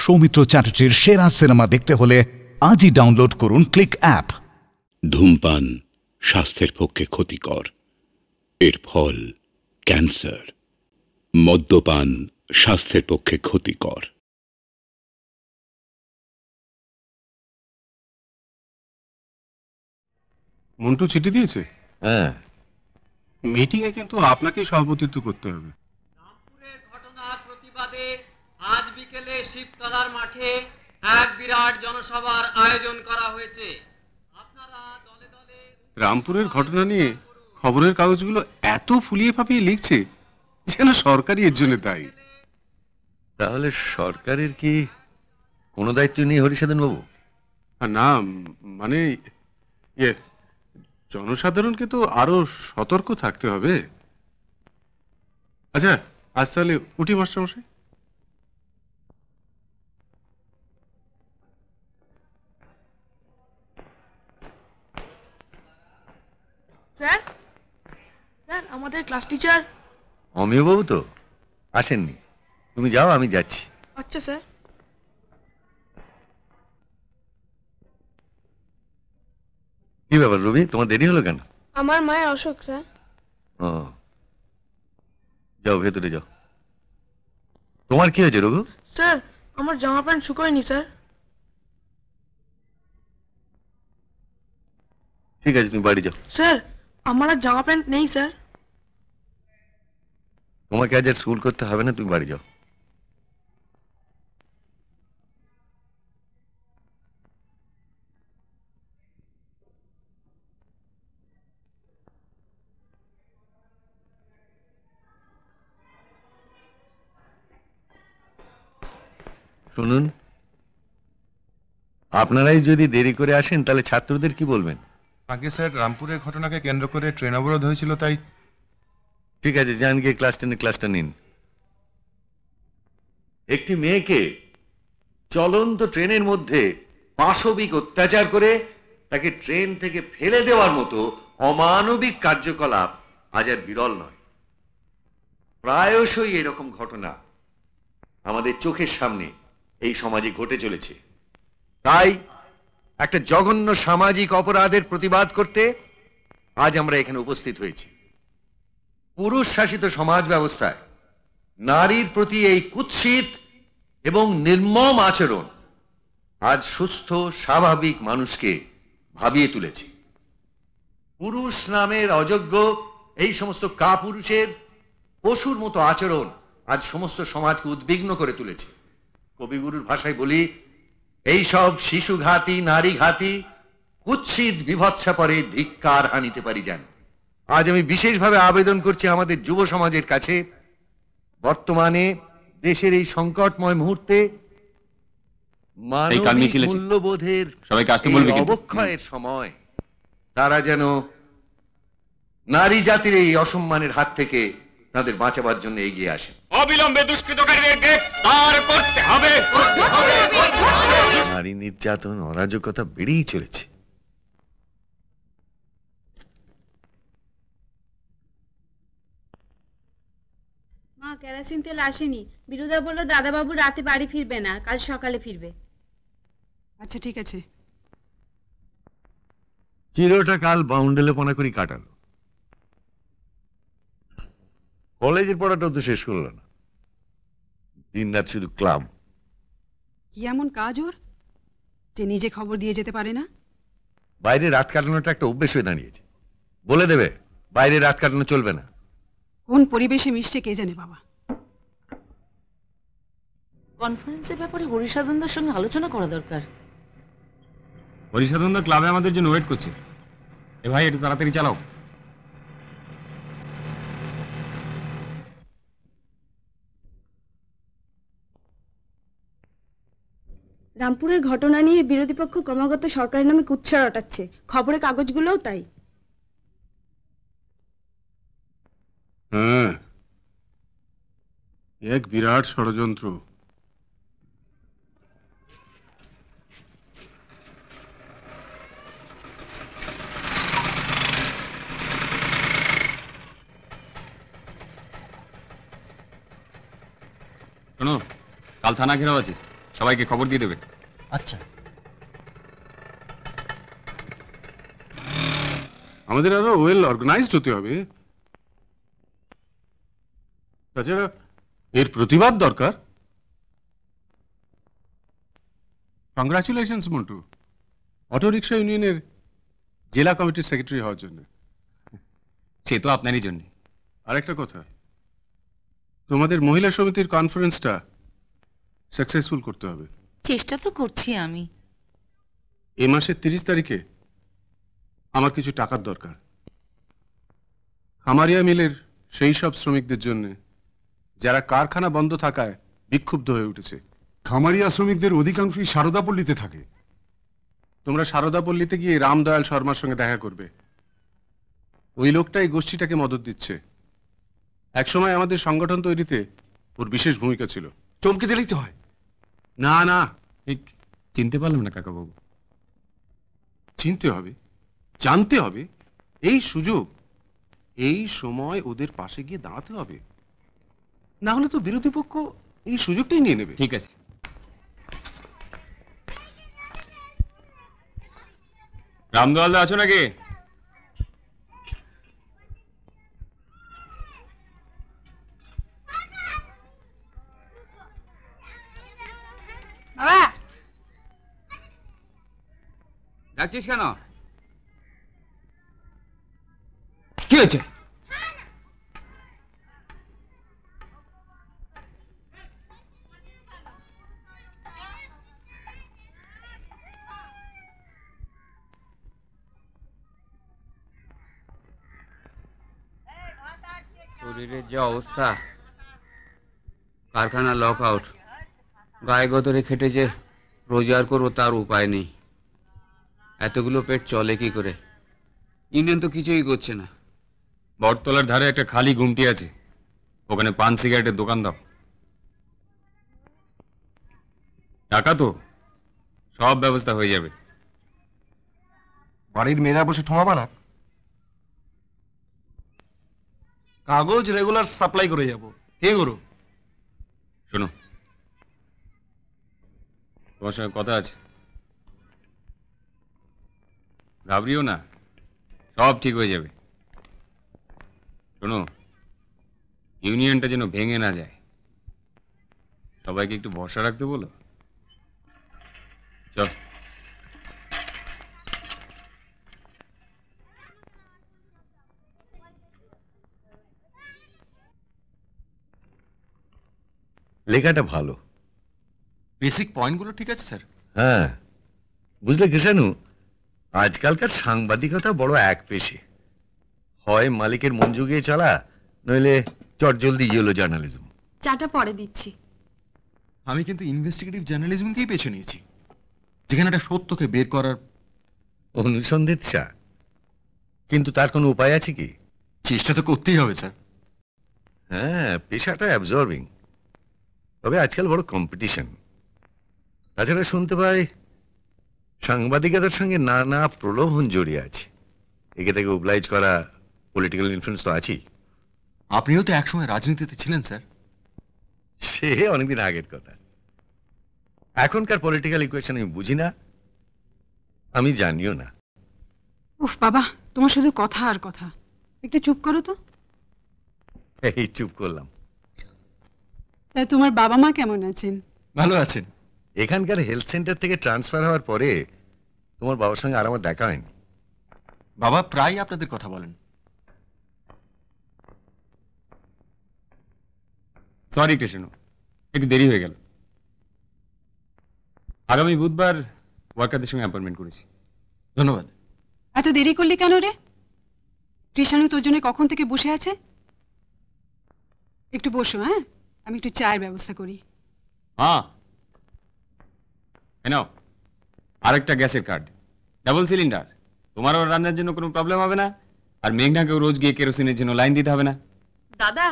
সৌমিত্র চ্যাটার্জির সেরা সিনেমা দেখতে হলে আজই ডাউনলোড করুন ক্লিক অ্যাপ। ধূমপান স্বাস্থ্যের পক্ষে ক্ষতিকর, এর ফল ক্যান্সার। মদ্যপান স্বাস্থ্যের পক্ষে ক্ষতিকর। মন্টু চিঠি দিয়েছে? হ্যাঁ, মিটিংয়ে কিন্তু আপনাকেই সভাপতিত্ব করতে হবে। রামপুরের ঘটনার প্রতিবাদে আজ বিকেলে শিবতলার মাঠে এক বিরাট জনসভার আয়োজন করা হয়েছে। আপনারা দলে দলে রামপুরের ঘটনা নিয়ে খবরের কাগজগুলো এত ফুলিয়ে ফাঁপিয়ে লিখছে যেন সরকারই এর জন্য দায়ী। তাহলে সরকারের কি কোনো দায়িত্ব নেই হরিসাধন বাবু? আর না, মানে ইয়ে, জনসাধারণকে তো আরো সতর্ক থাকতে হবে। আচ্ছা, আজ তাহলে উঠি মাস্টারমশাই। স্যার, স্যার আমাদের ক্লাস টিচার। অমিয় বাবু তো আসেননি, তুমি যাও, আমি যাচ্ছি। আচ্ছা স্যার। কি ব্যাপার রবি, তোমার দেরি হলো কেন? আমার মায়ের অসুখ স্যার। ও, যাও ভেতরে যাও। তোমার কি হয়েছে রঘু? স্যার আমার জামা প্যান্ট শুকোয়নি স্যার। ঠিক আছে, তুমি বাড়ি যাও। স্যার আমার আর জামা প্যান্ট নেই স্যার। তোমাকে আজ আর স্কুল করতে হবে না, তুমি বাড়ি যাও। শুনুন, আপনারাই যদি দেরি করে আসেন তাহলে ছাত্রদের কি বলবেন? আগে স্যার, রামপুরের ঘটনাকে কেন্দ্র করে ট্রেন অবরোধ হয়েছিল, তাই। ঠিক আছে, যান গিয়ে ক্লাস 10 ক্লাসটা নিন। একটি মেয়েকে চলন্ত ট্রেনের মধ্যে পাশবিক অত্যাচার করে তাকে ট্রেন থেকে ফেলে দেওয়ার মতো অমানবিক কার্যকলাপ আজ আর বিরল নয়। প্রায়শই এরকম ঘটনা আমাদের চোখের সামনে এই সমাজে ঘটে চলেছে। তাই একটা জঘন্য সামাজিক অপরাধের প্রতিবাদ করতে আজ আমরা এখানে উপস্থিত হয়েছি। পুরুষ শাসিত সমাজ ব্যবস্থায় নারীর প্রতি এই কুৎসিত এবং নির্মম আচরণ আজ সুস্থ স্বাভাবিক মানুষকে ভাবিয়ে তুলেছে। পুরুষ নামের অযোগ্য এই সমস্ত কাপুরুষের পশুর মতো আচরণ আজ সমস্ত সমাজকে উদ্বিগ্ন করে তুলেছে। কবিগুরুর ভাষায় বলি, এই সব শিশুঘাতী নারীঘাতী কুৎসিত বিভৎসা পরে ধিক্কার হানিতে পারি যেন। আজ আমি বিশেষভাবে আবেদন করছি আমাদের যুব সমাজের কাছে, বর্তমানে দেশের এই সংকটময় মুহূর্তে মানবিক মূল্যবোধের অবক্ষয়ের সময় তারা যেন নারী জাতির এই অসম্মানের হাত থেকে তাদের বাঁচাবার জন্য এগিয়ে আসে। অবিলম্বে দুষ্কৃতকারীদের গ্রেফতার করতে হবে। নারী নির্যাতন অরাজকতা বেড়েই চলেছে। মা, কেরোসিন তেল আসেনি। বিরুদা বলল দাদাবাবু রাতে বাড়ি ফিরবে না, কাল সকালে ফিরবে। আচ্ছা ঠিক আছে। চিরটা কাল বাউন্ডেলে পোনা করি কাটালো। কলেজের পড়াটাও তো শেষ করলো না, দিন রাত শুধু ক্লাব। কি এমন কাজ ওর যে নিজে খবর দিয়ে যেতে পারে না? বাইরে রাত কাটানোটা একটা অভ্যেস হয়ে দাঁড়িয়েছে। বলে দেবে বাইরে রাত কাটানো চলবে না। কোন পরিবেশে মিশছে কে জানে বাবা। কনফারেন্সের ব্যাপারে হরিসাধনদার সঙ্গে আলোচনা করা দরকার। হরিসাধনদা ক্লাবে আমাদের জন্য ওয়েট করছে। এ ভাই, একটু তাড়াতাড়ি চালাও। রামপুরের ঘটনা নিয়ে বিরোধী পক্ষ ক্রমাগত সরকারের নামে কুৎসা রটাচ্ছে, খবরের কাগজগুলোও তাই। হ্যাঁ, এক বিরাট ষড়যন্ত্র। শোনো, কাল থানা ঘেরাও আছে, সবাইকে খবর দিয়ে দেবে। আচ্ছা। আমাদের আরো ওয়েল অর্গানাইজড হতে হবে। তাছাড়া এর প্রতিবাদ দরকার। কংগ্রাচুলেশনস মন্টু, অটো রিক্সা ইউনিয়নের জেলা কমিটির সেক্রেটারি হওয়ার জন্য। সে তো আপনারই জন্য। আরেকটা কথা, তোমাদের মহিলা সমিতির কনফারেন্সটা সাকসেসফুল করতে হবে। চেষ্টা তো করছি আমি। এই মাসের 30 তারিখে আমার কিছু টাকার দরকার। খামারিয়া মিলের সেই সব শ্রমিকদের জন্য যারা কারখানা বন্ধ থাকায় বিক্ষুব্ধ হয়ে উঠেছে। খামারিয়া শ্রমিকদের অধিকাংশই সারদাপল্লীতে থাকে। তোমরা সারদাপল্লীতে গিয়ে রামদয়াল শর্মার সঙ্গে দেখা করবে। ওই লোকটা এই গোষ্ঠীটাকে মদত দিচ্ছে। একসময় আমাদের সংগঠন তৈরিতে ওর বিশেষ ভূমিকা ছিল। চমকে দিলেই তো হয়। না না, ঠিক চিনতে পারলাম না কাকাবাবু। চিনতে হবে, জানতে হবে। এই সুযোগ, এই সময় ওদের পাশে গিয়ে দাঁড়াতে হবে, না হলে তো বিরোধী পক্ষ এই সুযোগটাই নিয়ে নেবে। ঠিক আছে। রামদয়ালদা আছো নাকি? বাবা, ডাকছিস কেন? কি হয়েছে? শরীরের যে অবস্থা, কারখানা লক আউট, গায়ে গতরে খেটে যে রোজগার করবো তার উপায় নেই। এতগুলো পেট চলে কি করে? ইউনিয়ন তো কিছুই করছে না। বটতলার ধারে একটা খালি গুমটি আছে, ওখানে পান সিগারেটের দোকান দাও। টাকা তো সব ব্যবস্থা হয়ে যাবে। বাড়ির মেয়েরা বসে ঠোঙা বানা, কাগজ রেগুলার সাপ্লাই করে যাব। কে করো? শোনো, তোমার সঙ্গে কথা আছে। ঘাবড়িও না, সব ঠিক হয়ে যাবে। শোনো, ইউনিয়নটা যেন ভেঙে না যায়, সবাইকে একটু ভরসা রাখতে বলো। চল। লেখাটা ভালো, বেসিক পয়েন্টগুলো ঠিক আছে স্যার। হ্যাঁ, বুঝলে কৃষাণু, আজকালকার সাংবাদিকতা বড় এক পেশে। হয় মালিকের মন জুগিয়ে চলা, নইলে চটজলদি ইয়েলো জার্নালিজম। চাটা পরে দিচ্ছি। আমি কিন্তু ইনভেস্টিগেটিভ জার্নালিজমকেই বেছে নিয়েছি, যেখানে একটা সত্যকে বের করার অনুসন্ধিত চা। কিন্তু তার কোনো উপায় আছে কি? চেষ্টা তো করতেই হবে স্যার। হ্যাঁ, পেশাটা অ্যাবজর্বিং, তবে আজকাল বড় কম্পিটিশন। তাছাড়া শুনতে পাই সাংবাদিকতার সঙ্গে নানা প্রলোভন জড়িয়ে আছে। একে থেকে ওবলাইজ করা, পলিটিক্যাল ইনফ্লুয়েন্স তো আছেই। আপনিও তো একসময় রাজনীতিতে ছিলেন স্যার। সে অনেকদিন আগের কথা। এখনকার পলিটিক্যাল ইকুয়েশন আমি বুঝি না, আমি জানিও না। উফ বাবা, তোমার শুধু কথা আর কথা। একটু চুপ করো তো। এই চুপ করলাম। তাই তোমার বাবা মা কেমন আছেন? ভালো আছেন। এখানকার হেলথ সেন্টার থেকে ট্রান্সফার হওয়ার পরে তোমার বাবার সঙ্গে আর আমার দেখা হয়নি। বাবা প্রায় আপনাদের কথা বলেন। সরি কৃষ্ণ, একটু দেরি হয়ে গেল। আগামী বুধবার ওয়ার্কারদের সঙ্গে অ্যাপয়েন্টমেন্ট করেছি। ধন্যবাদ। এত দেরি করলি কেন রে? কৃষাণু তোর জন্য কখন থেকে বসে আছে। একটু বসো, হ্যাঁ, আমি একটু চায়ের ব্যবস্থা করি। হ্যাঁ, নাও আরেকটা গ্যাসের কার্ড, ডাবল সিলিন্ডার। তোমারও রান্নার জন্য কোনো প্রবলেম হবে না, আর মেঘনাকেও রোজ গিয়ে কেরোসিনের জন্য লাইন দিতে হবে না। দাদা,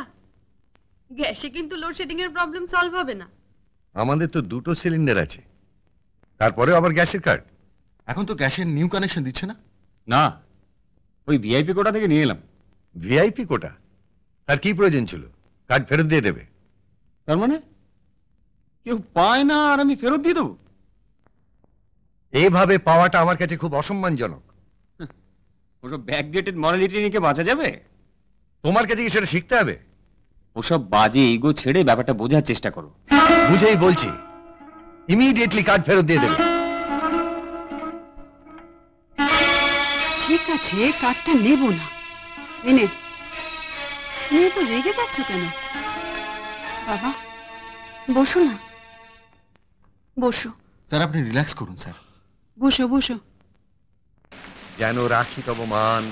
গ্যাসে কিন্তু লোডশেডিং এর প্রবলেম সলভ হবে না। আমাদের তো দুটো সিলিন্ডার আছে, তারপরেও আবার গ্যাসের কার্ড। এখন তো গ্যাসের নিউ কানেকশন দিচ্ছে না। না, ওই ভিআইপি কোটা থেকে নিয়ে এলাম। ভিআইপি কোটা? তার কি প্রয়োজন ছিল? কার্ড ফেরত দিয়ে দেবে। তার মানে কেউ পায় না আর আমি ফেরত দিয়ে দেবো? এভাবে পাওয়াটা আমার কাছে খুব অসম্মানজনক। ওসব ব্যাকডেটেড মরালিটি নিয়ে বাঁচা যাবে? তোমার কাছে কি সেটা শিখতে হবে? ওসব বাজে ইগো ছেড়ে ব্যাপারটা বোঝার চেষ্টা করো। বুঝেই বলছি, ইমিডিয়েটলি কার্ড ফেরত দিয়ে দেবে। ঠিক আছে, কার্ডটা নেব না। এনে নিয়ে তো রেগে যাচ্ছ কেন? বাবা বসো না, বসো। স্যার আপনি রিল্যাক্স করুন স্যার। বসো বসো। যেন রাখি তব মান,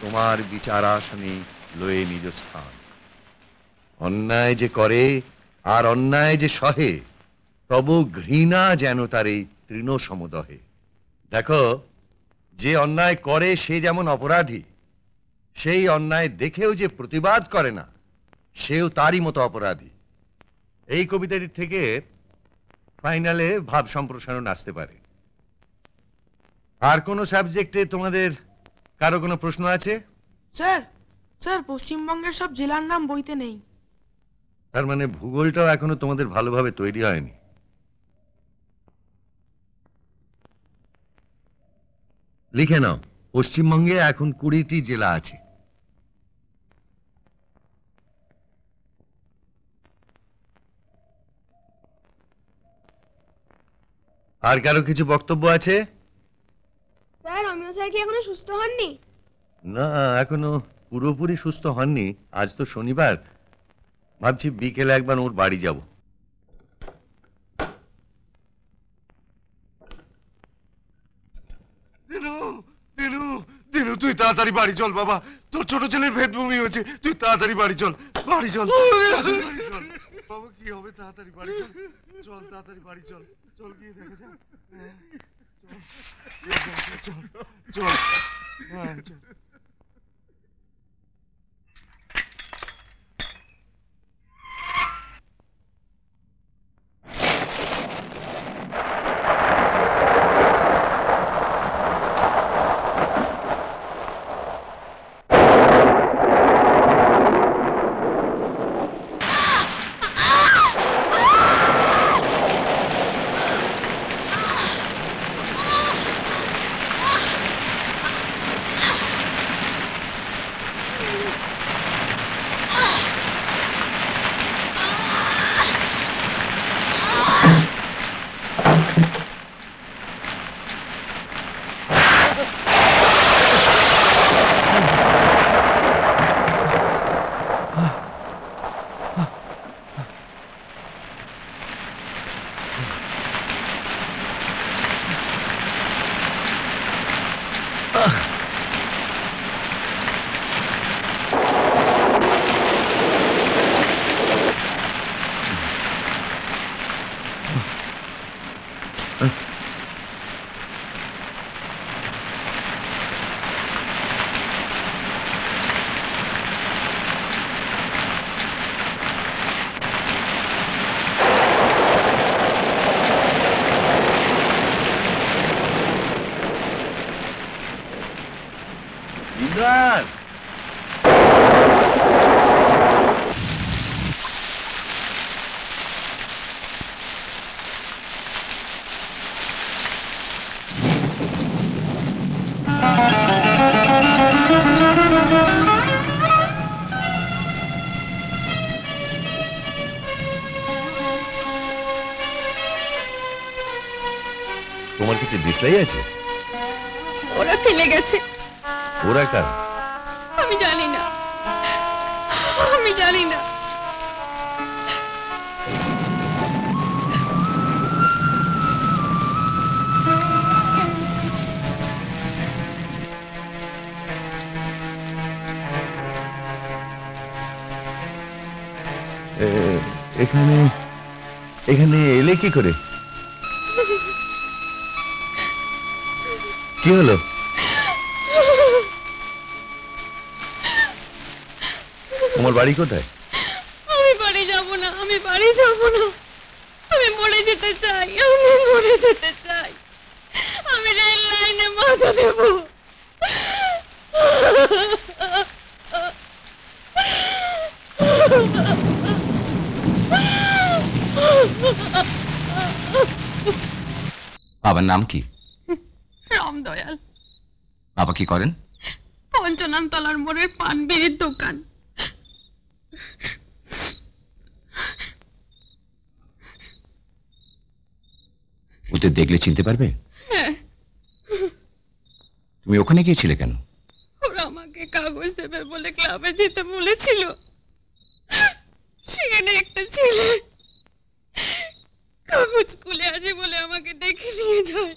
তোমার বিচারাসনে লয়ে নিজ স্থান। অন্যায় যে করে আর অন্যায় যে সহে, তব ঘৃণা যেন তার এই তৃণ সমদহে। দেখো, যে অন্যায় করে সে যেমন অপরাধী, সেই অন্যায় দেখেও যে প্রতিবাদ করে না সেও তারই মতো অপরাধী। এই কবিতাটি থেকে ফাইনালে ভাব সম্প্রসারণ আসতে পারে। আর কোন সাবজেক্টে তোমাদের কারো কোনো প্রশ্ন আছে? স্যার, স্যার পশ্চিমবঙ্গের সব জেলার নাম বইতে নেই। তার মানে ভূগোলটাও এখনো তোমাদের ভালোভাবে তৈরি হয়নি। লিখে নাও, পশ্চিমবঙ্গে এখন 20টি জেলা আছে। আর কারো কিছু বক্তব্য আছে? স্যার অমিয় স্যার কি এখনো সুস্থ হননি? না, এখনো পুরোপুরি সুস্থ হননি। আজ তো শনিবার, ভাবছি বিকেলে একবার ওর বাড়ি যাব। দিনু তুই তাড়াতাড়ি বাড়ি চল বাবা, তোর ছোট ছেলের ভেদভূমি হয়েছে, তুই তাড়াতাড়ি বাড়ি চল, বাড়ি চল বাবা। কি হবে, তাড়াতাড়ি বাড়ি চল, চল তাড়াতাড়ি বাড়ি চল, চল গিয়ে দেখা যাক। চল চল চল। তোমার কাছে ডিসলাই আছে? ওরা ফেলে গেছে। ওরা কার? আমি জানি না, আমি জানি না। এখানে এখানে এলে কি করে? কি হলো? তোমার বাড়ি কোথায়? আমি বাড়ি যাব না, আমি বাড়ি যাব না। আমি মরে যেতে চাই, আমি মরে যেতে চাই। আমি রেল লাইনে মাথা দেব। বাবার নাম কি? রামদয়াল। বাবা কি করেন? পঞ্চনাম তলার মোড়ের পান বিড়ির দোকান। ওদের দেখলে চিনতে পারবে? হ্যাঁ। তুমি ওখানে গিয়েছিলে কেন? ওরা আমাকে কাগজ দেবে বলে ক্লাবে যেতে বলেছিল। সেখানে একটা ছেলে কাগজ খুলে আছে বলে আমাকে ডেকে নিয়ে যায়।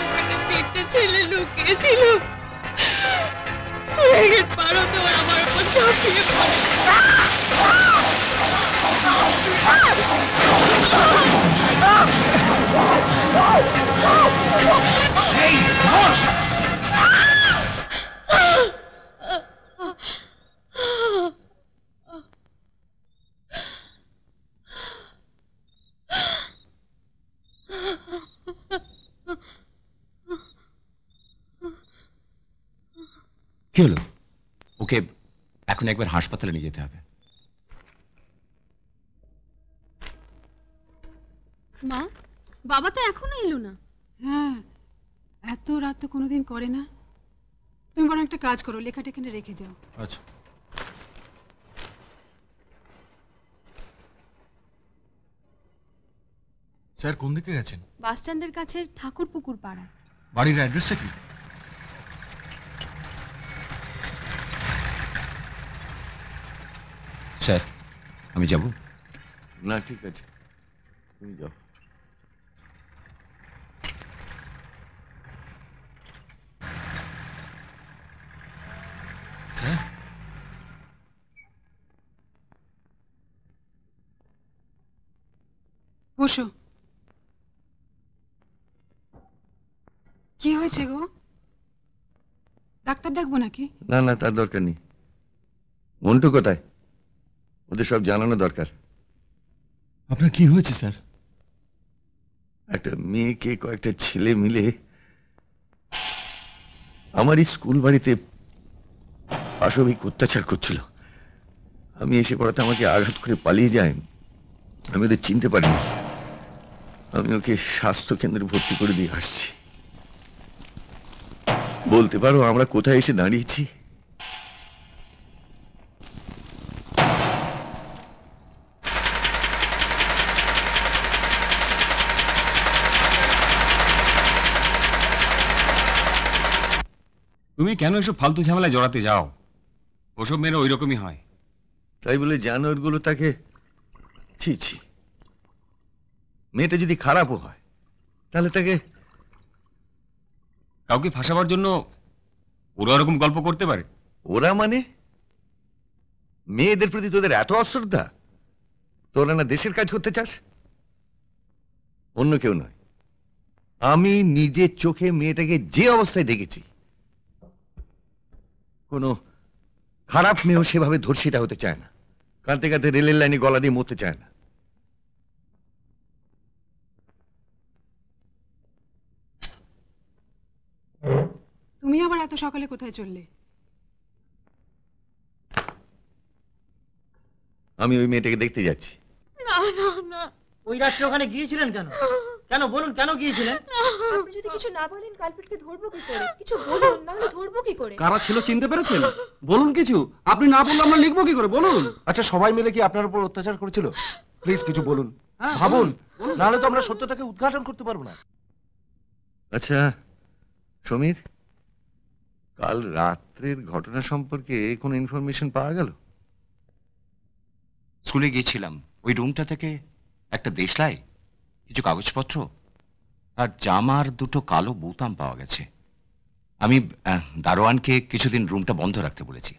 ওখানে তিনটে ছেলে লুকিয়েছিল। গেট পার হতে ওরা আমার উপর ঝাঁপিয়ে পড়ে। কি হলো? ওকে এখন একবার হাসপাতালে নিয়ে যেতে হবে। মা, বাবা তো এখনো এলো না। হ্যাঁ, এত রাত তো কোনোদিন করে না। তুমি বরং একটা কাজ করো, লেখাটা এখানে রেখে যাও। আচ্ছা। স্যার কোন দিকে গেছেন? বাস স্ট্যান্ডের কাছে ঠাকুরপুকুর পাড়া। বাড়ির অ্যাড্রেসটা কি? স্যার আমি যাব না? ঠিক আছে, তুমি যাও। স্যার বসো। কি হয়েছে গো? ডাক্তার ডাকবো নাকি? না না, তার দরকার নেই। মন্টু কোথায়? ওদের সব জানানো দরকার। আপনার কি হয়েছে স্যার? একটা মেয়েকে কয়েকটা ছেলে মিলে আমারই স্কুল বাড়িতে পাশবিক অত্যাচার করছিল। আমি এসে পড়াতে আমাকে আঘাত করে পালিয়ে যায়। আমি ওদের চিনতে পারিনি। আমি ওকে স্বাস্থ্য কেন্দ্রে ভর্তি করে দিয়ে আসছি। বলতে পারো আমরা কোথায় এসে দাঁড়িয়েছি? তুমি কেন এসব ফালতু ঝামেলায় জড়াতে যাও? ওসব মেয়েরা ওই রকমই হয়। তাই বলে জানোয়ারগুলো তাকে ছি ছি। মেয়েটা যদি খারাপও হয় তাহলে তাকে কাউকে ফাঁসাবার জন্য ওরা ওরকম গল্প করতে পারে? ওরা মানে মেয়েদের প্রতি তোদের এত অশ্রদ্ধা? তোরা না দেশের কাজ করতে চাস? অন্য কেউ নয়, আমি নিজের চোখে মেয়েটাকে যে অবস্থায় দেখেছি। কোনো খারাপ মেয়েও সেভাবে ধর্ষিতা হতে চায় না, কাঁদতে কাঁদতে রেলের লাইনে গলা দিয়ে মরতে চায় না। তুমি আবার এত সকালে কোথায় চললে? আমি ওই মেয়েটাকে দেখতে যাচ্ছি। না না না। ওই রাত্রে ওখানে গিয়েছিলেন কেন? কেন বলুন, কেন গিয়েছিলেন? আপনি যদি কিছু না বলেন কালপিটকে ধরবো কি করে? কিছু বলুন, না হলে ধরবো কি করে? কারা ছিল চিনতে পেরেছেন? বলুন কিছু। আপনি না বললে আমরা লিখবো কি করে? বলুন। আচ্ছা, সবাই মিলে কি আপনার উপর অত্যাচার করেছিল? প্লিজ কিছু বলুন, ভাবুন, নাহলে তো আমরা সত্যটাকে উদ্ঘাটন করতে পারবো না। আচ্ছা সমীর, কাল রাত্রের ঘটনা সম্পর্কে কোনো ইনফরমেশন পাওয়া গেল? স্কুলে গিয়েছিলাম, ওই রুমটা থেকে একটা দেশলাই, কিছু কাগজপত্র আর জামার দুটো কালো বোতাম পাওয়া গেছে। আমি দারোয়ানকে কিছুদিন রুমটা বন্ধ রাখতে বলেছি।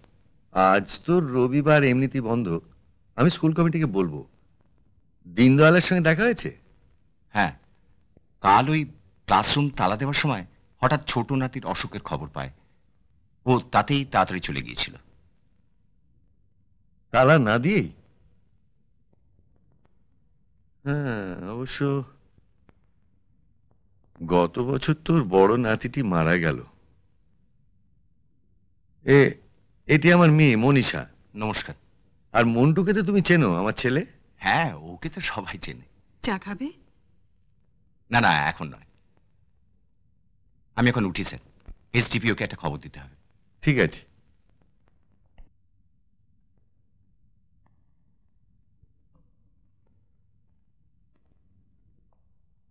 আজ তো রবিবার, এমনিতেই বন্ধ। আমি স্কুল কমিটিকে বলবো। দীনদয়ালের সঙ্গে দেখা হয়েছে? হ্যাঁ, কাল ওই ক্লাসরুম তালা দেওয়ার সময় হঠাৎ ছোট নাতির অসুখের খবর পায়। ও তাতেই তাড়াতাড়ি চলে গিয়েছিল। তালা না দিয়েই? হ্যাঁ, অবশ্য গত বছর তোর বড় নাতিটি মারা গেল। এটি আমার মেয়ে মনীষা। নমস্কার। আর মন্টুকে তো তুমি চেনো, আমার ছেলে? হ্যাঁ, ওকে তো সবাই চেনে। চা খাবে? না না, এখন নয়। আমি এখন উঠি স্যার, এসডিপিওকে একটা খবর দিতে হবে। ঠিক আছে।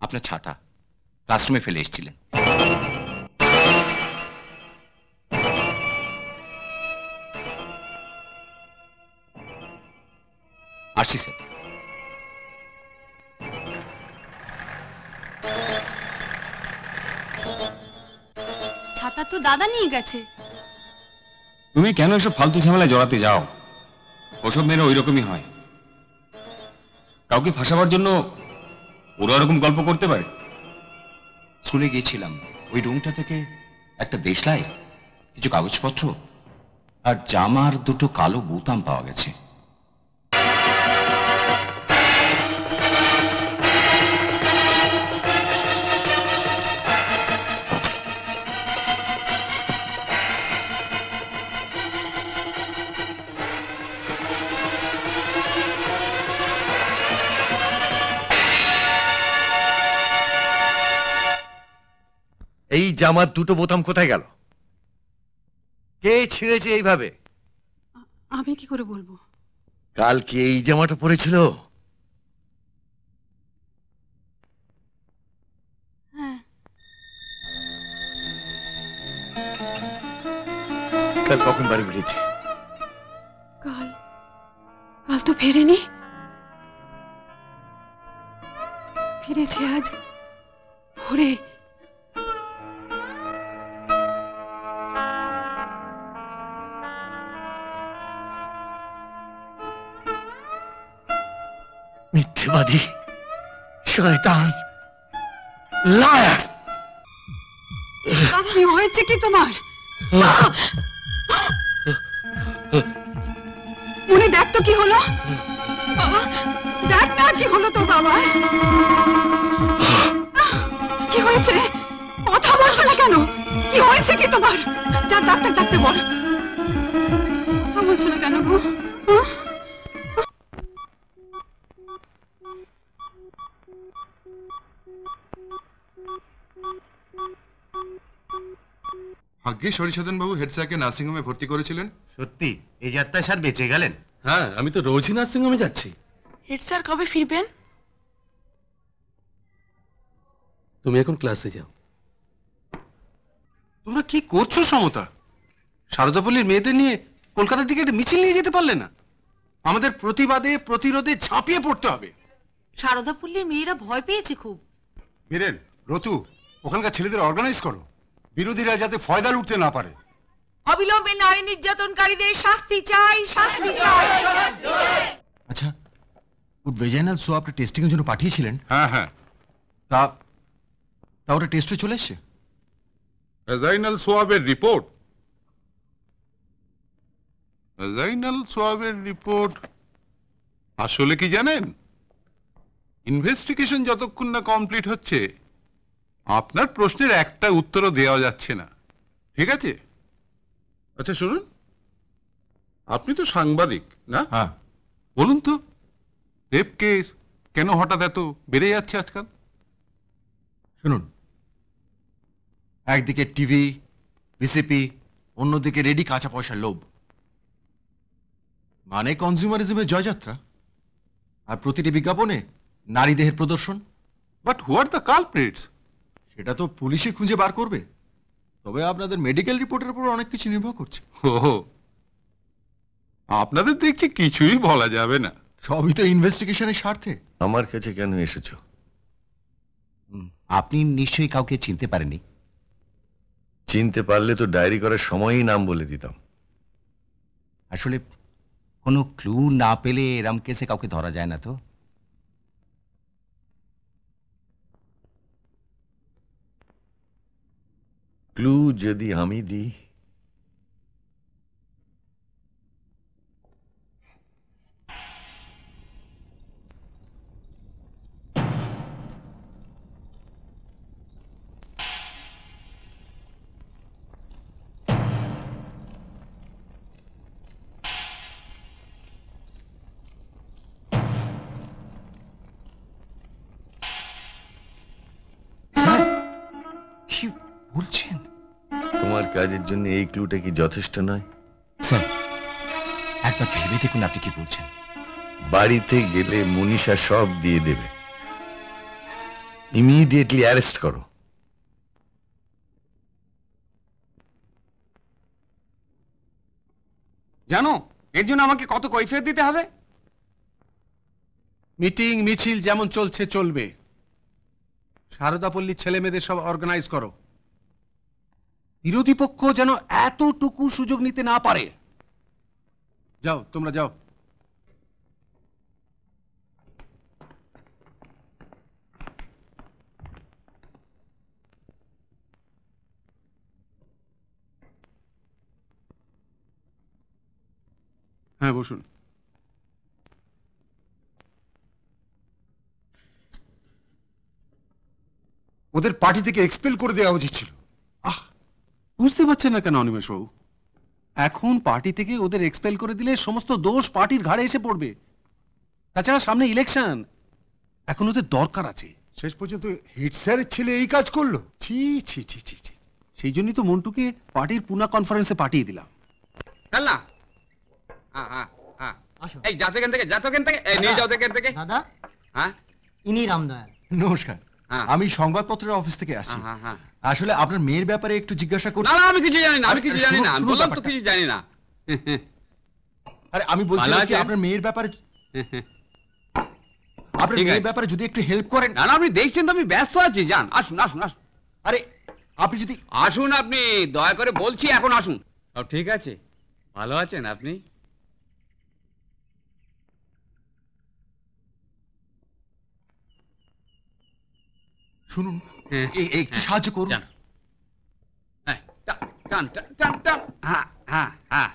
আপনার ছাতা ক্লাসরুমে ফেলে এসেছিলেন। আসছি স্যার। ছাতা তো দাদা নিয়ে গেছে। তুমি কেন এসব ফালতু ঝামেলায় জড়াতে যাও? ওসব মেয়েরা ওই রকমই হয়। কাউকে ফাঁসাবার জন্য ওরা ওরকম গল্প করতে পারে। স্কুলে গিয়েছিলাম, ওই রুমটা থেকে একটা দেশলাই, কিছু কাগজপত্র আর জামার দুটো কালো বোতাম পাওয়া গেছে। এই জামার দুটো বোতাম কোথায় গেল? কে ছিঁড়েছে এইভাবে? আমি কি করে বলবো? কাল কি এই জামাটা পরেছিল? হ্যাঁ। কাল কখন বাড়ি ফিরেছে? কাল কাল তো ফেরেনি, ফিরেছে আজ ভোরে। মিথ্যেবাদী, শয়তান, লায়ার! কি হয়েছে কি তোমার? মনে দেখ তো কি হলো। বাবা দেখ না কি হলো তোর বাবা। কি হয়েছে? কথা বলছো না কেন? কি হয়েছে কি তোমার? যা ডাক্তার ডাকতে বল। কথা বলছো না কেন গো? ভাগ্যিস হরিসাধন বাবু হেড স্যারকে নার্সিং হোমে ভর্তি করেছিলেন। সত্যি এই যাত্রায় স্যার বেঁচে গেলেন। হ্যাঁ, আমি তো রোজই নার্সিং হোমে যাচ্ছি। হেড স্যার কবে ফিরবেন? তুমি এখন ক্লাসে যাও। তোমরা কি করছো সমতা? শারদাপল্লীর মেয়েদের নিয়ে কলকাতার দিকে একটা মিছিল নিয়ে যেতে পারলে না? আমাদের প্রতিবাদে প্রতিরোধে ঝাঁপিয়ে পড়তে হবে। শারদাপল্লীর মেয়েরা ভয় পেয়েছে খুব। বীরেন, রতু, ওখানকার ছেলেদের অর্গানাইজ করো, বিরোধীরা যাতে ফয়দা লুটতে না পারে। অবিলম্বে নারী নির্যাতনকারীদের শাস্তি চাই, শাস্তি চাই। আচ্ছা, ওর ভেজাইনাল সোয়াবটা টেস্টিং এর জন্য পাঠিয়েছিলেন? হ্যাঁ হ্যাঁ। তা ওটা টেস্টে চলে এসেছে? ভেজাইনাল সোয়াবের রিপোর্ট? ভেজাইনাল সোয়াবের রিপোর্ট আসলে কি জানেন? ইনভেস্টিগেশন যতক্ষণ না কমপ্লিট হচ্ছে আপনার প্রশ্নের একটা উত্তরও দেওয়া যাচ্ছে না। ঠিক আছে? আচ্ছা শুনুন, আপনি তো সাংবাদিক না? হ্যাঁ। বলুন তো, রেপ কেস কেন হঠাৎ এত বেড়ে যাচ্ছে আজকাল? শুনুন, একদিকে টিভি, বিসিপি, অন্যদিকে রেডি কাঁচা পয়সার লোভ, মানে কনজিউমারিজমের জয়যাত্রা, আর প্রতিটি বিজ্ঞাপনে নারী দেহের প্রদর্শন। But who are the culprits? সেটা তো পুলিশই খুঁজে বার করবে, তবে আপনাদের মেডিকেল রিপোর্টের উপর অনেক কিছু নির্ভর করছে। ওহো, আপনাদের দেখছি কিছুই বলা যাবে না। সবই তো ইনভেস্টিগেশনের স্বার্থে। আমার কাছে কেন এসেছো? আপনি নিশ্চয়ই কাউকে চিনতে পারেননি। চিনতে পারলে তো ডায়েরি করার সময়ই নাম বলে দিতাম। আসলে কোনো ক্লু না পেলে এরম কেসে কাউকে ধরা যায় না তো। ক্লু যদি আমি দিই? কাজের জন্য এই ক্লুটা কি যথেষ্ট নয়? স্যার একবার ভেবে দেখুন আপনি কি বলছেন। বাড়িতে গেলে মনীষা সব দিয়ে দেবে। ইমিডিয়েটলি অ্যারেস্ট করো। জানো এর জন্য আমাকে কত কৈফিয়ত দিতে হবে? মিটিং মিছিল যেমন চলছে চলবে। শারদাপল্লীর ছেলে মেয়েদের সব অর্গানাইজ করো। বিরোধী পক্ষ যেন এতটুকু সুযোগ নিতে না পারে। যাও তোমরা যাও। হ্যাঁ বসুন। ওদের পার্টি থেকে এক্সপেল করে দেওয়া উচিত ছিল। বুঝতে পারছেন না কেন অনিমেষ বাবু? এখন পার্টি থেকে ওদের এক্সপেল করে দিলে সমস্ত দোষ পার্টির ঘাড়ে এসে পড়বে। তাছাড়া সামনে ইলেকশন, এখন ওদের দরকার আছে। শেষ পর্যন্ত হেড স্যারের ছেলে এই কাজ করলো। ছি ছি ছি ছি ছি। সেই জন্যই তো মন্টুকে পার্টির পুনা কনফারেন্সে পাঠিয়ে দিলাম। চল না। হ্যাঁ হ্যাঁ হ্যাঁ এই যাতে এখান থেকে যাতে এখান থেকে এই নিয়ে যাও এখান থেকে। দাদা হ্যাঁ ইনি রামদয়াল। নমস্কার, আমি সংবাদপত্রের অফিস থেকে আসছি। আসলে আপনার মেয়ের ব্যাপারে একটু জিজ্ঞাসা করতে। না আমি কিছু জানি না, আমি কিছু জানি না, আমি বললাম তো কিছু জানি না। আরে আমি বলছিলাম কি আপনার মেয়ের ব্যাপারে, আপনার মেয়ের ব্যাপারে যদি একটু হেল্প করেন। না না আপনি দেখছেন তো আমি ব্যস্ত আছি, যান আসুন আসুন আসুন। আরে আপনি যদি আসুন, আপনি দয়া করে বলছি এখন আসুন। সব ঠিক আছে? ভালো আছেন আপনি? শুনুন একটু সাহায্য করুন। টান টান টান টান। হ্যাঁ হ্যাঁ হ্যাঁ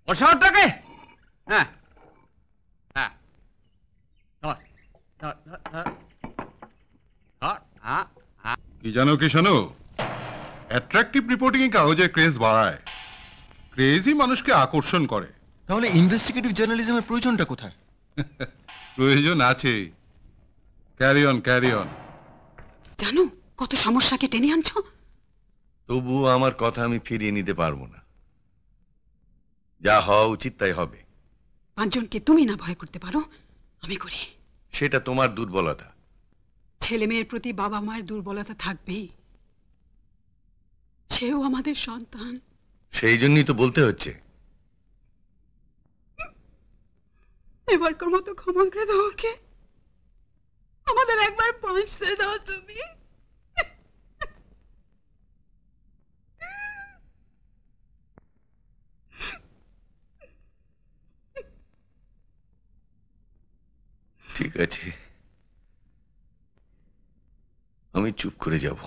ও শহরটাকে। হ্যাঁ হ্যাঁ কি জানো কি শোনো, অ্যাট্রাকটিভ রিপোর্টিং এ কাগজের ক্রেজ বাড়ায়, ক্রেজই মানুষকে আকর্ষণ করে। তাহলে ইনভেস্টিগেটিভ জার্নালিজমের প্রয়োজনটা কোথায়? প্রয়োজন আছে। Carry on carry on. জানো কত সমস্যাকে টেনে আনছো। তবুও আমার কথা আমি ফিরিয়ে নিতে পারবো না। যা হওয়া উচিত তাই হবে। পাঁচজনকে তুমি না ভয় করতে পারো, আমি করি। সেটা তোমার দুর্বলতা। ছেলে মেয়ের প্রতি বাবা মায়ের দুর্বলতা থাকবেই, সেও আমাদের সন্তান। সেই জন্যই তো বলতে হচ্ছে। এবারকার মতো ক্ষমা করে দাও ওকে, আমাদের একবার পৌঁছতে দাও তুমি। ঠিক আছে, আমি চুপ করে যাব।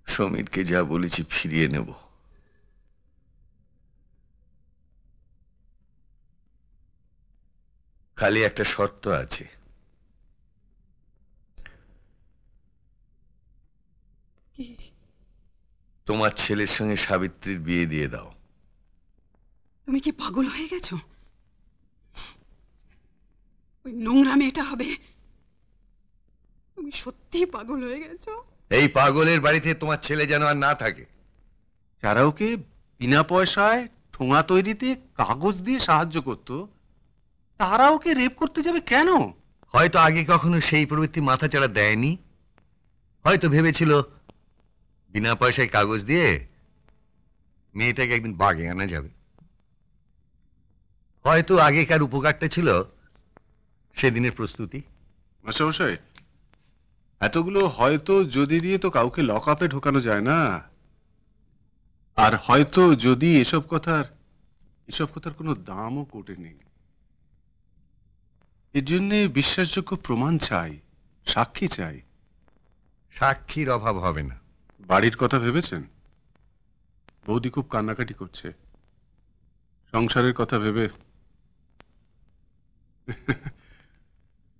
সমীরকে যা বলেছি ফিরিয়ে নেব। খালি একটা শর্ত আছে। তোমার ছেলের সঙ্গে সাবিত্রীর বিয়ে দিয়ে দাও। তুমি কি পাগল হয়ে গেছো? ওই নোংরা মেয়েটা হবে। তুমি সত্যি পাগল হয়ে গেছো। এই পাগলের বাড়িতে তোমার ছেলে যেন আর না থাকে। যারা ওকে বিনা পয়সায় ঠোঙা তৈরিতে কাগজ দিয়ে সাহায্য করত, তারা ওকে রেপ করতে যাবে কেন? হয়তো আগে কখনো সেই প্রবৃত্তি মাথাচাড়া দেয়নি। হয়তো ভেবেছিল বিনা পয়সায় কাগজ দিয়ে মেয়েটাকে একদিন বাগে আনা যাবে। হয়তো আগেকার উপকারটা ছিল সেদিনের প্রস্তুতি। মাস্টারমশাই, এতগুলো হয়তো যদি দিয়ে তো কাউকে লক আপে ঢোকানো যায় না। আর হয়তো যদি এসব কথার কোনো দামও কোর্টে নেই। এর জন্য বিশ্বাসযোগ্য প্রমাণ চাই, সাক্ষী চাই। সাক্ষীর অভাব হবে না। বাড়ির কথা ভেবেছেন? বৌদি খুব কান্নাকাটি করছে। সংসারের কথা ভেবে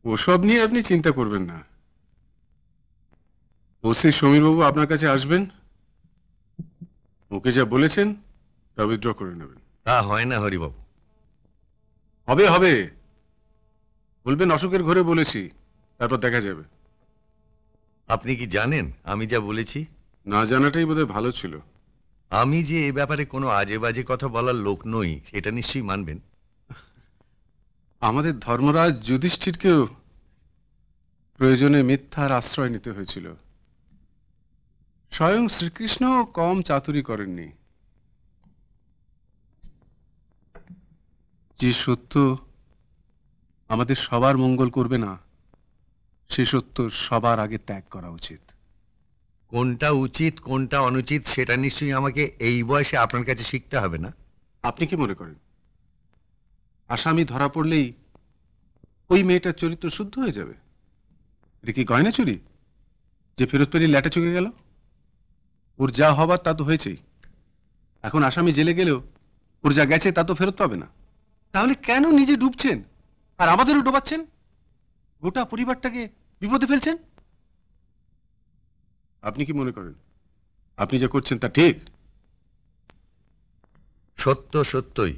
ওসব নিয়ে আপনি চিন্তা করবেন না। ওসি সমীরবাবু আপনার কাছে আসবেন, ওকে যা বলেছেন তা উইথড্র করে নেবেন। তা হয় না হরিবাবু। হবে হবে, বলবেন অশোকের ঘরে বলেছি, তারপর দেখা যাবে। আপনি কি জানেন আমি যা বলেছি? না জানাটাই বোধহয় ভালো ছিল। আমি যে এ ব্যাপারে কোনো আজে বাজে কথা বলার লোক নই, সেটা নিশ্চয়ই মানবেন। আমাদের ধর্মরাজ যুধিষ্ঠিরকেও প্রয়োজনে মিথ্যার আশ্রয় নিতে হয়েছিল। স্বয়ং শ্রীকৃষ্ণ কম চাতুরি করেননি। যে সত্য আমাদের সবার মঙ্গল করবে না, সে সত্য সবার আগে ত্যাগ করা উচিত। কোনটা উচিত কোনটা অনুচিত সেটা নিশ্চয়ই আমাকে এই বয়সে আপনার কাছে শিখতে হবে না? আপনি কি মনে করেন আসামি ধরা পড়লেই ওই মেয়েটার চরিত্র শুদ্ধ হয়ে যাবে? এটা কি গয়না চুরি যে ফেরত পেরিয়ে ল্যাটে চুকে গেল? ওর যা হবার তা তো হয়েছেই। এখন আসামি জেলে গেলেও ওর যা গেছে তা তো ফেরত পাবে না। তাহলে কেন নিজে ডুবছেন আর আমাদেরও ডোবাচ্ছেন? গোটা পরিবারটাকে বিপদে ফেলছেন। আপনি কি মনে করেন আপনি যা করছেন তা ঠিক? সত্য সত্যই,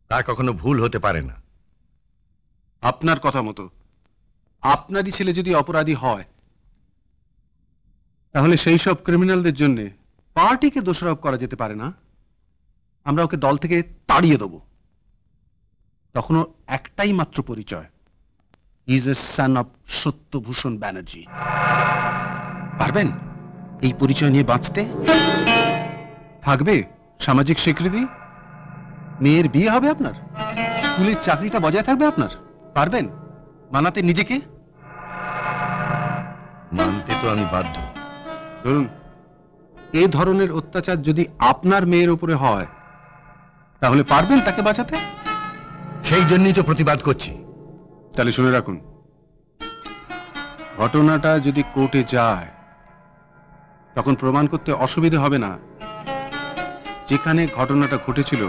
তা কখনো ভুল হতে পারে না। আপনার কথা মতো আপনারই ছেলে যদি অপরাধী হয়, তাহলে সেই সব ক্রিমিনালদের জন্য পার্টিকে দোষারোপ করা যেতে পারে না। আমরা ওকে দল থেকে তাড়িয়ে দেব। তখন ওর একটাই মাত্র পরিচয়, is a son of Satyabhushan Banerjee. পারবেন এই পরিচয় নিয়ে বাঁচতে? থাকবে সামাজিক স্বীকৃতি, মেয়ের বিয়ে হবে আপনার, স্কুলের চাকরিটা বজায় থাকবে আপনার। পারবেন মানাতে নিজেকে? মানতে তো আমি বাধ্য। ধরুন এই ধরনের অত্যাচার যদি আপনার মেয়ের উপরে হয়, তাহলে পারবেন তাকে বাঁচাতে? সেই জন্যই তো প্রতিবাদ করছি। তাহলে শুনে রাখুন, ঘটনাটা যদি কোর্টে যায় তখন প্রমাণ করতে অসুবিধা হবে না যেখানে ঘটনাটা ঘটেছিল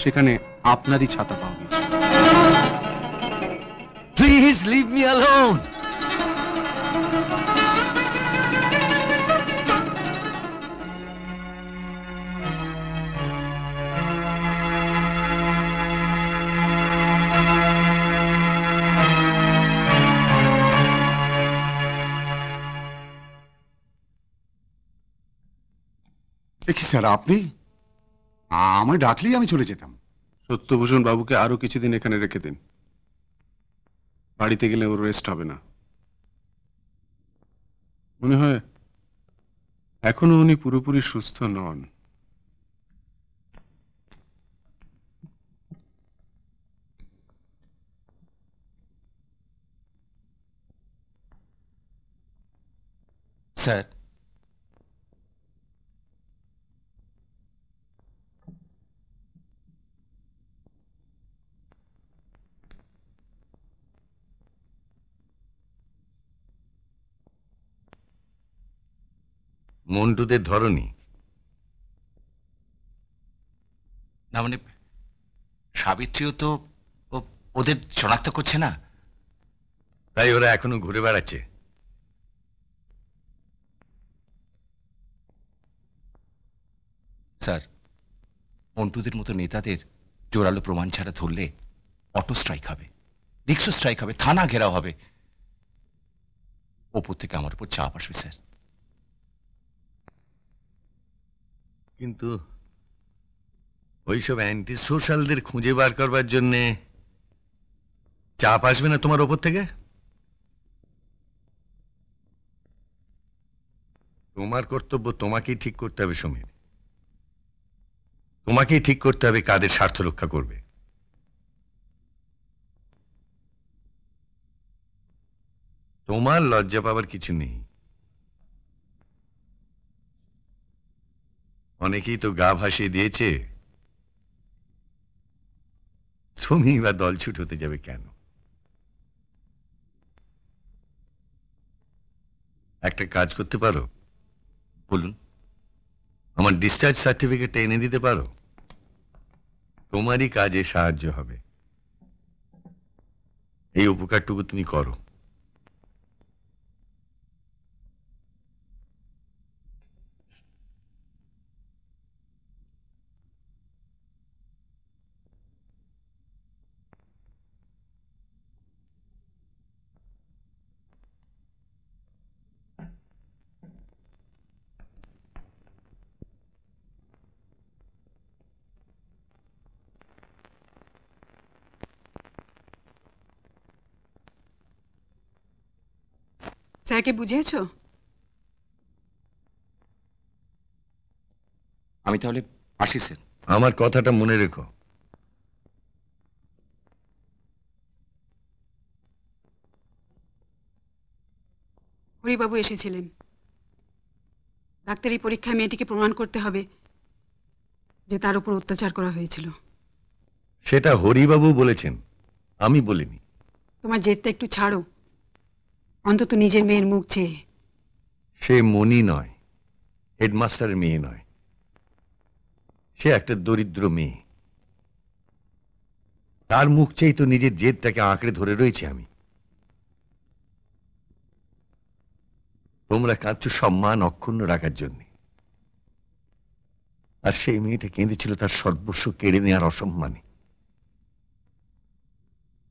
সেখানে আপনারই ছাতা পাওয়া গেছে। Please leave me alone. কি স্যার, আপনি আমায় ডাকলেই আমি চলে যেতাম। সত্যভূষণ বাবুকে আরো কিছুদিন এখানে রেখে দিন। বাড়িতে গেলে ওর রেস্ট হবে না। মনে হয় এখনো উনি পুরোপুরি সুস্থ নন। স্যার, মন্টুদের ধরনি? না মানে সাবিত্রীও তো ওদের শনাক্ত করছে না। তাই ওরা এখনো ঘুরে বেড়াচ্ছে। স্যার, মন্টুদের মতো নেতাদের জোরালো প্রমাণ ছাড়া ধরলে অটো স্ট্রাইক হবে, রিক্সো স্ট্রাইক হবে, থানা ঘেরাও হবে, ওপর থেকে আমার উপর চাপ আসবে স্যার। কিন্তু ওইসব অ্যান্টি সোশ্যালদের খুঁজে বার করবার জন্য চাপ আসবে না তোমার ওপর থেকে? তোমার কর্তব্য তোমাকেই ঠিক করতে হবে সমীর। তোমাকেই ঠিক করতে হবে কাদের স্বার্থ রক্ষা করবে। তোমার লজ্জা পাবার কিছু নেই। অনেকেই তো গা ভাসিয়ে দিয়েছে, তুমি বা দলছুট হতে যাবে কেন? একটা কাজ করতে পারো? বলুন। আমার ডিসচার্জ সার্টিফিকেটটা এনে দিতে পারো? তোমারই কাজে সাহায্য হবে। এই উপকারটুকু তুমি করো। স্যারকে বুঝিয়েছো? আমি তাহলে আসি স্যার। আমার কথাটা মনে রেখো। হরিবাবু এসেছিলেন। ডাক্তারি পরীক্ষায় মেয়েটিকে প্রমাণ করতে হবে যে তার উপর অত্যাচার করা হয়েছিল। সেটা হরিবাবু বলেছেন, আমি বলিনি। তোমার জেদটা একটু ছাড়ো, অন্তত নিজের মেয়ের মুখ চেয়ে। সে মনি নয়, হেডমাস্টারের মেয়ে নয়, সে একটা দরিদ্র মেয়ে। তার মুখ চেয়েই তো নিজের জেদটাকে আঁকড়ে ধরে রয়েছে আমি। তোমরা কাঁদছো সম্মান অক্ষুণ্ণ রাখার জন্য, আর সেই মেয়েটা কেঁদেছিল তার সর্বস্ব কেড়ে নেওয়ার অসম্মানে।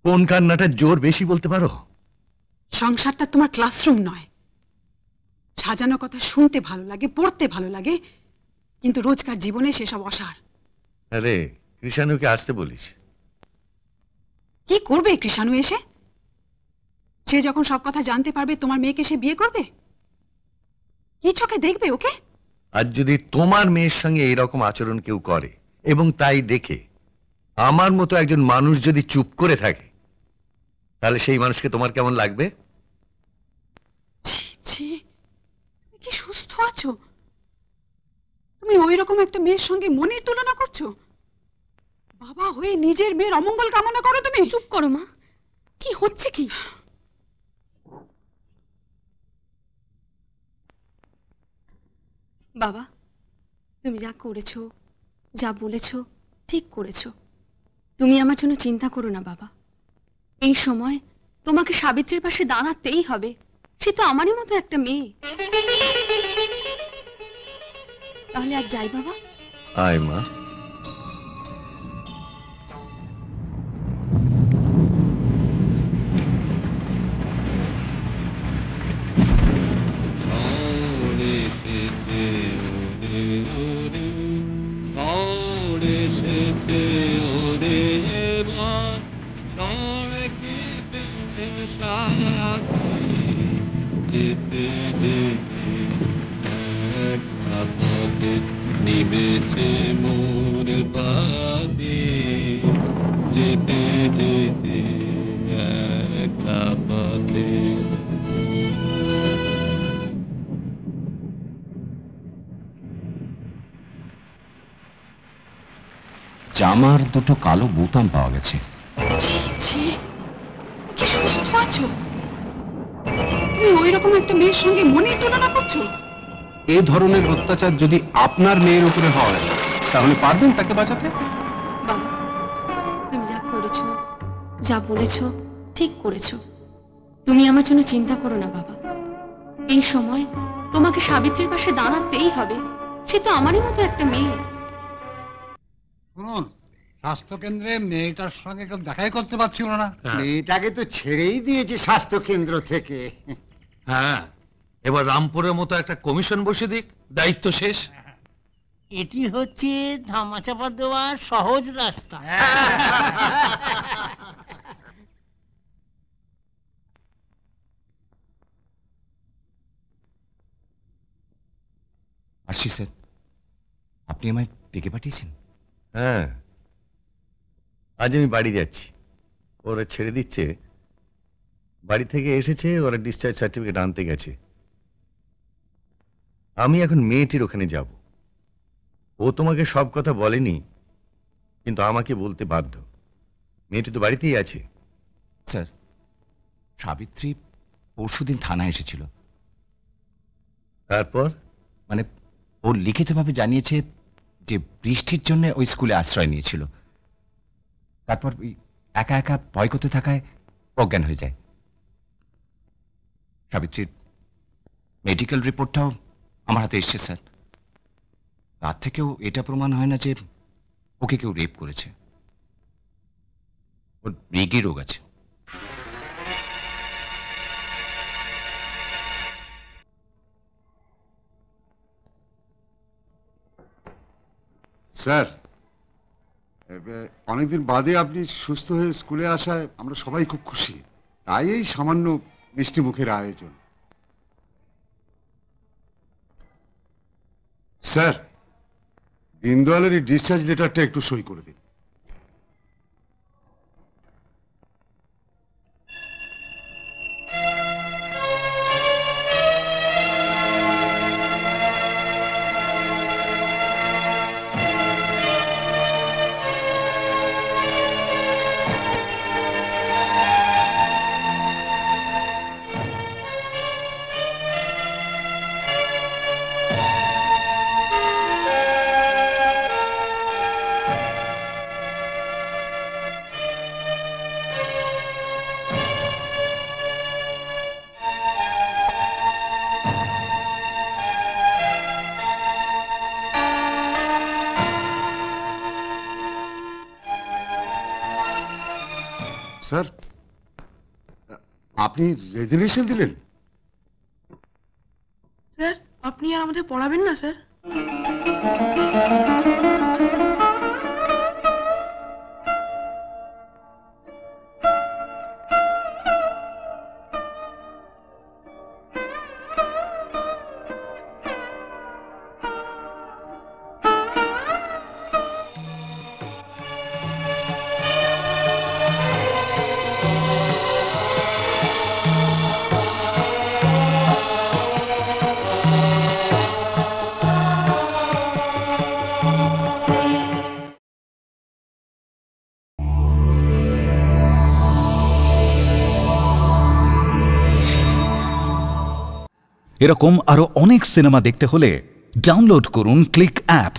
কোন কান্নাটা জোর বেশি বলতে পারো? সংসারটা তোমার ক্লাসরুম নয়। সাজানো কথা শুনতে ভালো লাগে, পড়তে ভালো লাগে, কিন্তু রোজকার জীবনে সেসব অসার। আরে কৃষাণুকে আসতে বলিস। কি করবে কৃষাণু এসে? সে যখন সব কথা জানতে পারবে তোমার মেয়েকে সে বিয়ে করবে? কি চোখে দেখবে ওকে? আর যদি তোমার মেয়ের সঙ্গে এইরকম আচরণ কেউ করে এবং তাই দেখে আমার মতো একজন মানুষ যদি চুপ করে থাকে, তাহলে সেই মানুষকে তোমার কেমন লাগবে? তুমি কি সুস্থ আছো? তুমি ওই রকম একটা মেয়ের সঙ্গে মনের তুলনা করছো? বাবা হয়ে নিজের মেয়ের অমঙ্গল কামনা করো তুমি? চুপ করো মা, কি হচ্ছে কি? বাবা, তুমি যা করেছো, যা বলেছো, ঠিক করেছো। তুমি আমার জন্য চিন্তা করো না বাবা। এই সময় তোমাকে সাবিত্রীর পাশে দাঁড়াতেই হবে। সে তো আমারই মতো একটা মেয়ে। তাহলে আজ যাই বাবা। আয় মা। নিবেছে মোর বাদে যেতে যেতে একটা পথে। জামার দুটো কালো বোতাম পাওয়া গেছে। কি সুস্থ আছো? তুমি ওই রকম একটা মেয়ের সঙ্গে মনের তুলনা করছো? এ ধরনের অত্যাচার যদি আপনার মেয়ের উপরে হয়, তাহলে পারবেন তাকে বাঁচাতে? বাবা, তুমি যা করেছো, যা বলেছো, ঠিক করেছো। তুমি আমার জন্য চিন্তা করো না বাবা। এই সময় তোমাকে সাবিত্রীর পাশে দাঁড়াতেই হবে। সে তো আমারই মতো একটা মেয়ে। শুনুন, স্বাস্থ্য কেন্দ্রে মেয়েটার সঙ্গে কেউ দেখাই করতে পারছিল না। মেয়েটাকে তো ছেড়েই দিয়েছে স্বাস্থ্য কেন্দ্র থেকে। হ্যাঁ, এবার রামপুরের মতো একটা কমিশন বসে দিক, দায়িত্ব শেষ। এটি হচ্ছে ধামাচাপা দেওয়ার সহজ রাস্তা। আসছি স্যার। আপনি আমায় ডেকে পাঠিয়েছেন? হ্যাঁ, আজ আমি বাড়ি যাচ্ছি। ওরা ছেড়ে দিচ্ছে, বাড়ি থেকে এসেছে, ওরা ডিসচার্জ সার্টিফিকেট আনতে গেছে। আমি এখন মেয়েটির ওখানে যাব। ও তোমাকে সব কথা বলেনি, কিন্তু আমাকে বলতে বাধ্য। মেয়েটি তো বাড়িতেই আছে। স্যার, সাবিত্রী পরশুদিন থানায় এসেছিল। তারপর? মানে ও লিখিতভাবে জানিয়েছে যে বৃষ্টির জন্য ওই স্কুলে আশ্রয় নিয়েছিল। তারপর একা একা ভয় করতে থাকায় অজ্ঞান হয়ে যায়। সাবিত্রীর মেডিকেল রিপোর্টটাও আমার হাতে এসছে স্যার। তার থেকেও এটা প্রমাণ হয় না যে ওকে কেউ রেপ করেছে। ওর মৃগী রোগ আছে। স্যার, অনেকদিন বাদে আপনি সুস্থ হয়ে স্কুলে আসায় আমরা সবাই খুব খুশি। তাই এই সামান্য মিষ্টি মুখের আয়োজন। স্যার, দিনদয়ালের এই ডিসচার্জ লেটারটা একটু সই করে দিন। স্যার, আপনি রেজিগনেশন দিলেন? স্যার আপনি আর আমাদের পড়াবেন না স্যার? এরকম আরো অনেক সিনেমা দেখতে হলে ডাউনলোড করুন ক্লিক অ্যাপ।